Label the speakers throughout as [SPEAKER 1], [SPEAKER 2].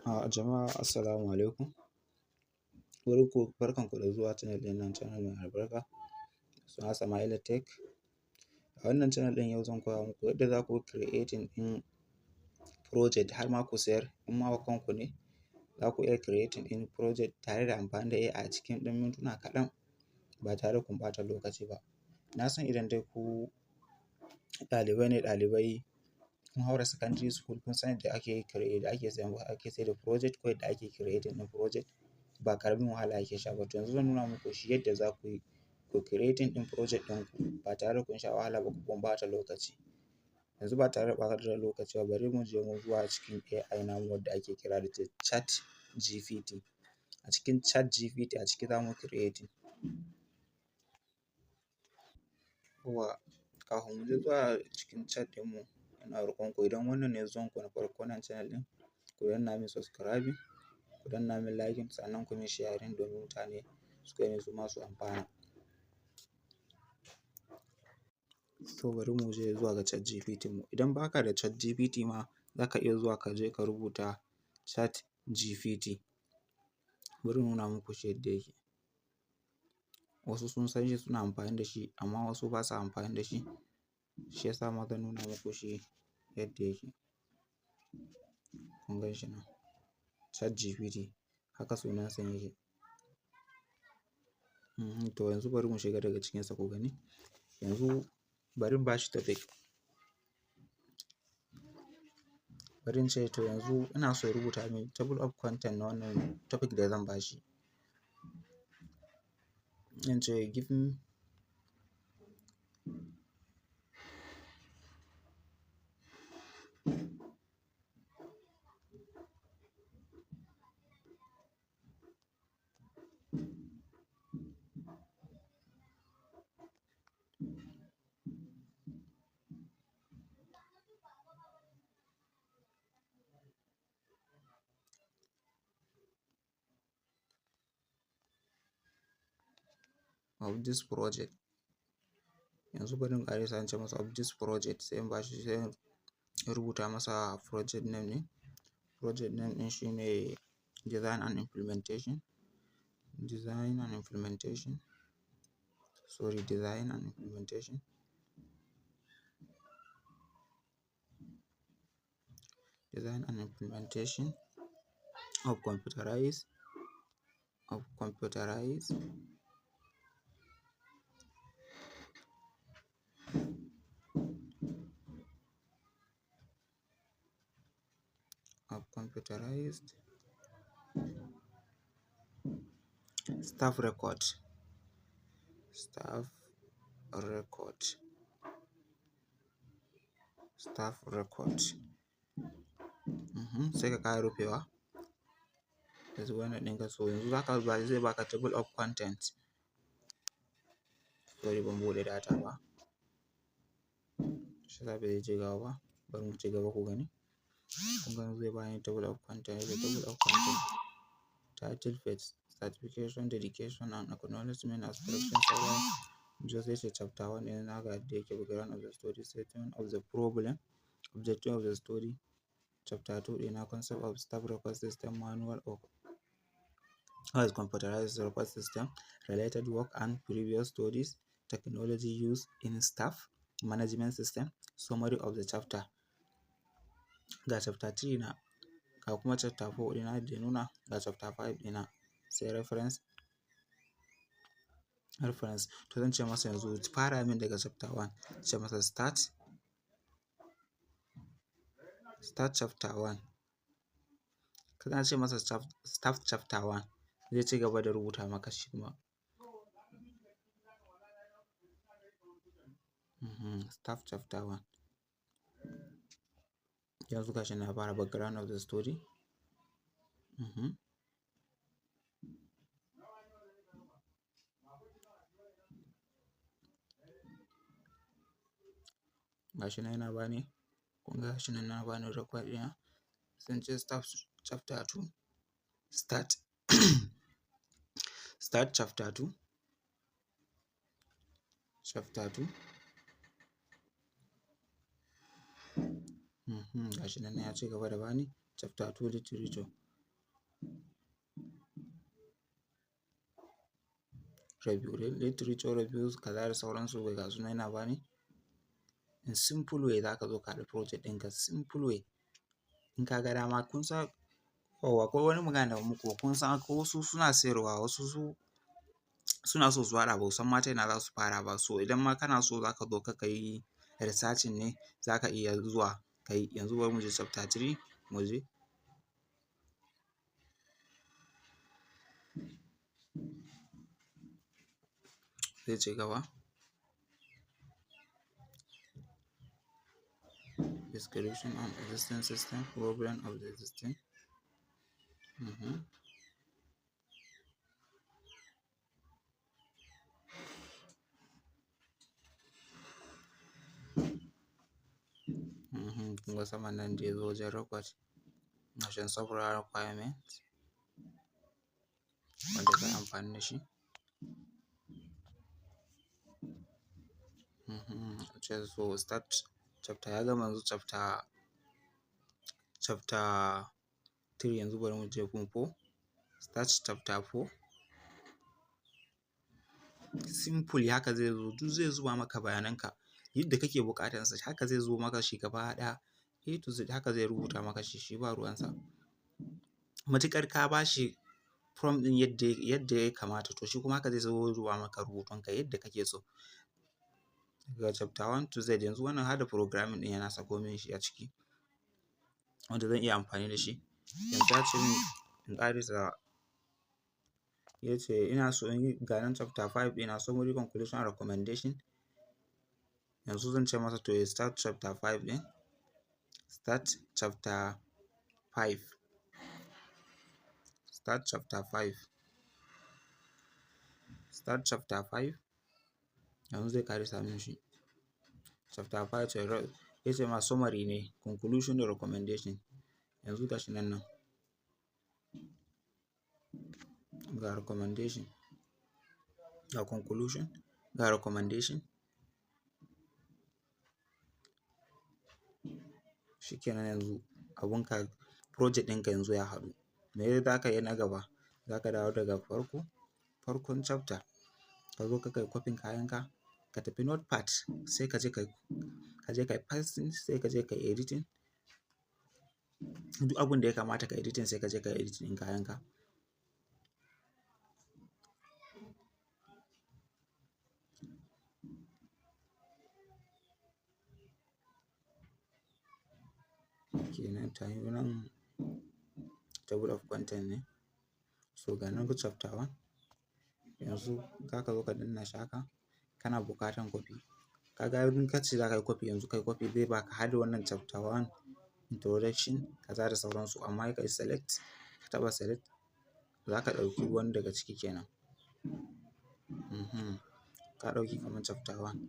[SPEAKER 1] Jama'a assalamu alaikum. Barkanku da zuwa channel ɗin nan, channel mai albarka suna Sama'ila Tech. A wannan channel ɗin yau zan koya muku yadda za ku creating ɗin project har ma ku sayar. In ma wa kanku ne za ku iya creating ɗin project tare da amfani da AI a cikin ɗan mintuna kaɗan ba tare da kun ɓata lokaci ba. Na san idan dai ku ɗalibai kun haura secondary school kun san yadda ake sai da project ko yadda ake creating ɗin project ba ƙaramin wahala ake sha ba. To yanzu zan nuna muku shi yadda za ku yi ku creating ɗin project ɗinku ba tare da kun sha wahala ba kun ɓata lokaci. Yanzu ba tare da ɓata lokaci ba bari mu je mu zuwa cikin AI namu wadda ake kira da ChatGPT. A cikin ChatGPT a ciki za mu creating. Kafin mu je zuwa cikin chat ɗinmu ina roƙon ku idan wannan ne zuwan ku na farko wannan channel ɗin ku danna min subscribing, ku danna min liking sannan ku min sharing domin mutane su gani su ma su amfana. To bari mu je zuwa ga ChatGPT mu. Idan ba ka da ChatGPT ma za ka iya zuwa ka je ka rubuta ChatGPT. Bari in nuna muku shi yadda yake. Wasu sun san shi suna amfani da shi amma wasu ba sa amfani da shi. Shi ya sa ma zan nuna muku shi yadda yake. Kun gan shi nan ChatGPT haka sunansa yake. To yanzu bari mu shiga daga cikinsa ku gani. Yanzu bari in ba shi topic. Bari in ce to yanzu ina so ya rubuta min table of content na wannan topic da zan ba shi. Zan ce give me of this project. Yanzu bari in ƙarasa in ce masa of this project sai in ba shi sai in rubuta masa project name ne. Project name ɗin shi ne design and implementation. Design and implementation. Design and implementation of computerized staff record. Sai ka ƙara rufewa. Yanzu wannan ɗin ka so yanzu zai baka table of content. Sorry ban buɗe data ba. Shi yasa bai je gaba ba. Bari mu ci gaba ku gani. Kun ga zai bani table of content. Title page, certification, dedication and acknowledgement as production server. Just say chapter 1 ɗin na ga yadda yake background of the story, statement of the problem, objective of the story. Chapter 2 ɗin concept of staff record system, manual of computerized record system, related work and previous studies, technology used in staff management system, summary of the chapter. Ga chapter 3 na ga kuma chapter 4 ɗina da nuna ga chapter 5 ɗina sai reference. To zan ce masa yanzu fara min daga chapter 1 ce masa start chapter 1. Kana ce masa start chapter 1 zai ci gaba da rubuta maka shi kuma. Start chapter 1. Yanzu gashi na fara background of the story. Gashi nan yana bani. Kun ga gashi nan yana bani record ɗina. Zan ce start chapter 2. Start chapter 2. Gashi nan ya ci gaba da bani chapter 2 literature. literature reviews kaza da sauransu bai ga suna yana bani. In simple way za ka zo ka haɗa project ɗinka simple way. In ka ga dama kun san akwai wani magana da muku kun san wasu suna sayarwa wasu suna so su haɗa ba san ma ta ina za su fara ba. So idan ma kana so za ka zo ka yi researching ne za ka iya zuwa ka yi. Yanzu bari mu je chapter 3 mu je. Zai ce gaba. Description on existing system, problem of the existing. Kun ga saman nan da ya zo wajen record nation software requirement wanda za a amfani da shi. So start chapter ya gama yanzu chapter 3 yanzu bari mu je gun 4. Start chapter 4. Simple haka zai zo duk zai zuba maka bayananka yadda kake buƙatansa haka zai zo maka shi gaba ɗaya. To haka zai rubuta maka shi ba ruwansa. Matuƙar ka ba shi prompt ɗin yadda ya kamata to shi kuma haka zai zo zuba maka rubutunka yadda kake so. Daga chapter 1 to Z yanzu wannan har da programming ɗin yana sako min shi a ciki wanda zan iya amfani da shi. Yanzu ya ce min in ƙarisa ya ce ina so in yi ga nan chapter 5 ina summary conclusion recommendation. Yanzu zan ce masa to ya start chapter 5 ɗin. Start chapter 5. Start chapter 5. Start chapter 5. Yanzu zai ƙarisa min shi. Chapter 5 ya ce ma summary ne conclusion da recommendation. Yanzu gashi nan. Ga recommendation, ga conclusion, ga recommendation. Shikenan yanzu abunka project ɗinka yanzu ya haɗu. Me za ka yi na gaba? Za ka dawo daga farkon chapter ka zo ka kai copying kayanka ka tafi notepad sai ka je ka yi pasting sai ka je ka yi editing. Duk abun da ya kamata ka editing sai ka je ka yi editing ɗin kayanka. Kenan time nan table of content ne. So ga nan chapter 1 yanzu za ka zo ka danna shi haka kana buƙatan copy. Ka ga in ka ce za ka yi copy yanzu kai copy zai baka har da wannan chapter 1 introduction kaza da sauransu amma ka yi select ka taɓa select za ka ɗauki wani daga ciki kenan. Ka ɗauki kamar chapter 1.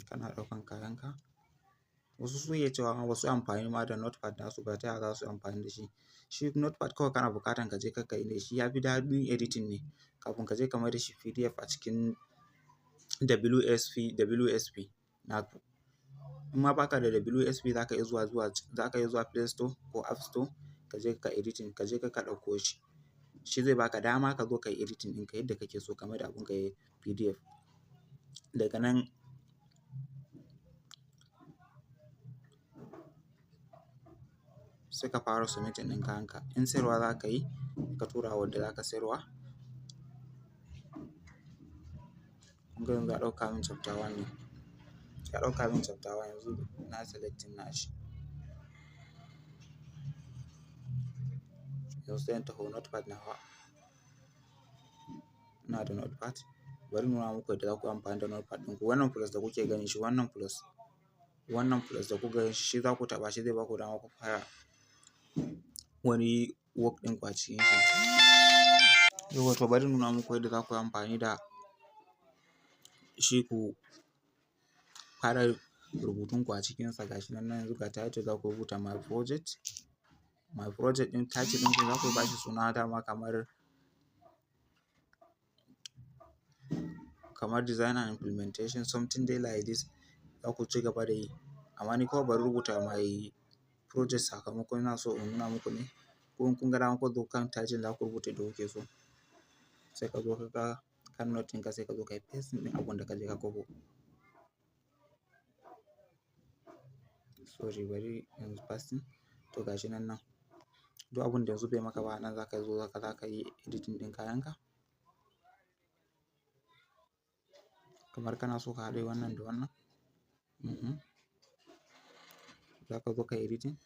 [SPEAKER 1] Kana ɗaukan kayanka. Wasu sun iya cewa ma ba su amfani ma da notepad nasu ba ta yaya za su yi amfani da shi. Shi notepad kawai kana buƙatan ka je ka yi ne shi ya fi daɗin editing ne kafin ka je ka mai da shi PDF a cikin WSP naku. In ma baka da WSP za ka iya zuwa Play Store ko App Store ka je ka editing ka je ka ɗauko shi. Shi zai baka dama ka zo ka yi editing ɗinka yadda kake so ka mai da abunka yayi PDF. Daga nan sai ka fara submitting ɗin kayanka. In sayarwa za ka yi ka tura wa wanda za ka sayarwa. Kun ga yanzu ya ɗauka min chapter 1 ne. Ya ɗauka min chapter 1 yanzu na selecting nashi. Yanzu sai in taho notepad nawa. Ina da notepad. Bari in nuna muku yadda za ku yi amfani da notepad ɗinku. Wannan plus da kuke ganin shi wannan plus da kuka gani shi za ku taɓa shi zai baku dama ku fara wani work ɗinku a cikin shi. Yauwa to bari in nuna muku yadda za ku yi amfani da shi ku fara rubutunku a cikinsa. Gashi nan yanzu ga title za ku rubuta my project. My project ɗin title ɗinku za ku ba shi suna dama kamar design and implementation something dai like this za ku ci gaba da yi. amma ni kawai bari rubuta my project sakamakon ina so in nuna muku ne, ko in kun ga dama ku zo kan title za ku rubuta da kuke so, sai ka zo ka ga kan note ɗinka sai ka zo ka yi paste ɗin abun da ka je ka kwafo. Sorry bari yanzu pasting, to gashi nan duk abun da yanzu bai maka ba nan za ka zo za ka yi editing ɗin kayanka. Kamar kana so ka haɗe wannan da wannan, za ka zo ka editing,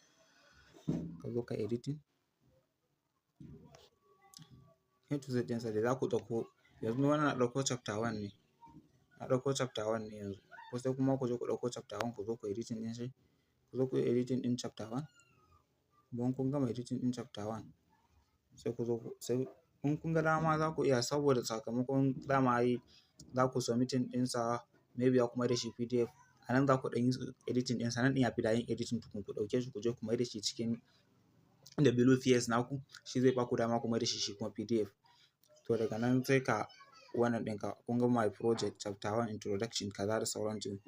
[SPEAKER 1] A to Z ɗinsa da za ku ɗauko, yanzu wannan na ɗauko chapter 1 ne, yanzu, ko sai kuma ku je ku ɗauko chapter 1 ku zo ku editing ɗin shi, ku zo ku yi editing ɗin chapter 1, bayan kun gama editing ɗin chapter 1 sai ku zo in kun ga dama za ku iya, saboda sakamakon dama ai za ku submitting ɗinsa maybe za ku mai da shi PDF, a nan za ku ɗan yi editing ɗinsa, nan ɗin ya fi daɗin editing tukun ku ɗauke shi ku je ku mai da shi cikin WPS naku, shi zai ba ku dama ku mai da shi kuma PDF. To daga nan sai ka wannan ɗinka, kun ga my project chapter 1 introduction kaza da sauransu.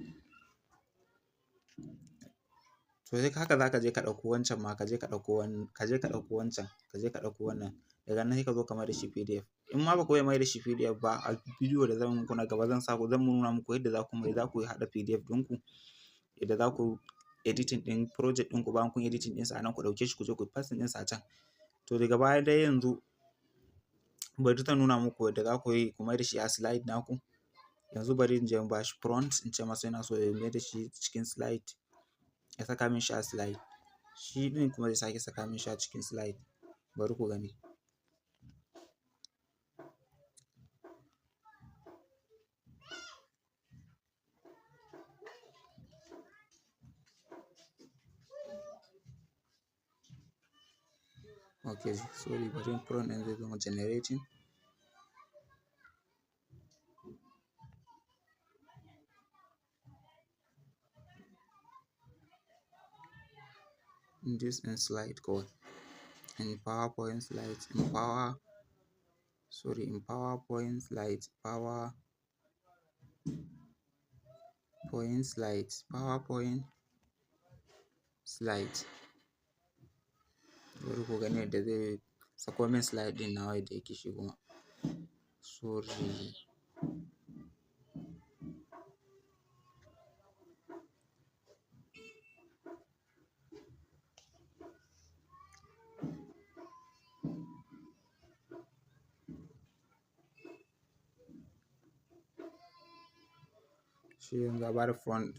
[SPEAKER 1] To sai haka za ka je ka ɗauko wancan ma, ka je ka ɗauko wannan, daga nan sai ka zo ka mai da shi PDF. In ma ba ku iya mai da shi PDF ba, a bidiyo da zan muku na gaba zan nuna muku yadda za ku haɗa PDF ɗinku, yadda za ku editing ɗin project ɗinku, bayan kun editing ɗinsa a nan ku ɗauke shi ku je ku pasting ɗinsa a can. To daga baya dai yanzu bari zan nuna muku yadda za ku yi ku mai da shi a slide naku. Yanzu bari in je in ba shi prompt in ce masa ina so ya mai da shi cikin slide, ya saka min shi a slide, shi ɗin kuma zai sake saka min shi a cikin slide. Bari ku gani. Okay, sorry bari prompt ɗin zai zama generating. This in slide code, in PowerPoint slides, in PowerPoint slides, PowerPoint slides. Bari ku gani yadda zai sako min slide ɗin nawa yadda yake shi kuma. Sorry. Shi yanzu a bada front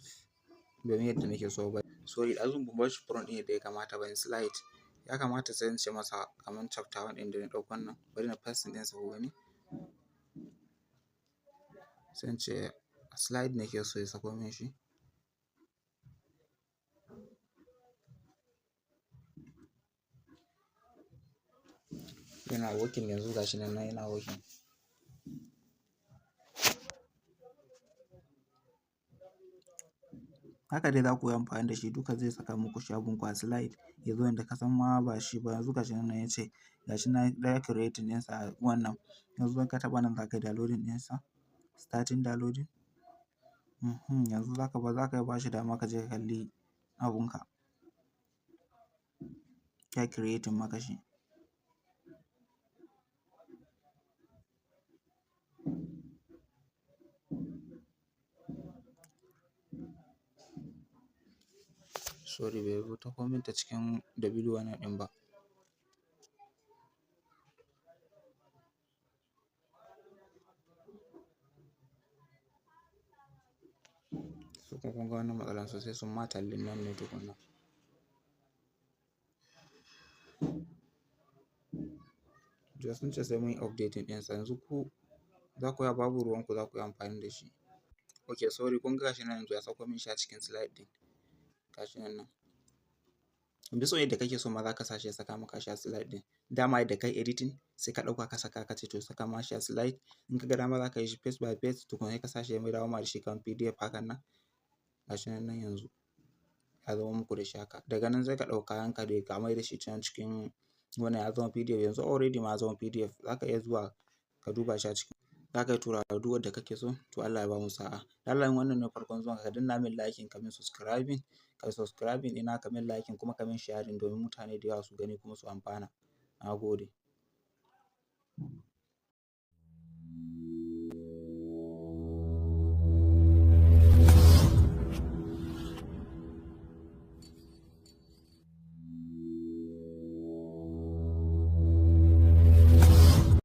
[SPEAKER 1] domin yadda nake so ba. Sorry ɗazun ban bar shi front ɗin yadda ya kamata ba, in slide. Ya kamata sai in ce masa kamar chapter 1 ɗin da na ɗauko nan, bari na pasting ɗinsa ku gani. Sai in ce a slide nake so ya sako min shi. Yana working yanzu, gashi nan yana working. Haka dai za ku yi amfani da shi, duka zai saka muku shi abunku a slide, ya zo yanda ka san ma ba shi ba. Yanzu gashi nan ya ce gashi nan na creating ɗinsa a wannan. Yanzu in ka taɓa nan za ka yi downloading ɗinsa, starting downloading. Yanzu za ka ba shi dama ka je ka kalli abunka, ya creating maka shi. Sorry bai rubuta komai ta cikin W1 ɗin ba. Su kuma kun ga wannan matsalan sosai, sun ma tallin nan ne tukunna. Jiya sun ce sai mun yi updating ɗinsa, yanzu ku za ku babu ruwanku za ku yi amfani da shi. Okay sorry, kun ga gashi nan yanzu ya sako min shi a cikin slide ɗin. Gashi nan. Bisa yadda kake so ma za ka sa shi ya saka maka shi a slide ɗin. Dama yadda kai editing sai ka ɗauka ka saka ka ce to saka ma shi a slide. In ka ga dama za ka yi shi paste by paste tukun sai ka sa shi ya dawo ma da shi kan PDF hakan nan. Gashi nan yanzu ya zama muku da shi haka. Daga nan sai ka ɗauka kayanka dai ka mai da shi can cikin wannan ya zama PDF. Yanzu already ma ya zama PDF, za ka iya zuwa ka duba shi a ciki. za ka yi tura wa duk wanda kake so. To Allah ya bamu sa'a. Allah in wannan ne farkon zuwan ka danna min liking ka min subscribing ɗina ka min liking kuma ka min sharing domin mutane da yawa su gani kuma su amfana. Na gode.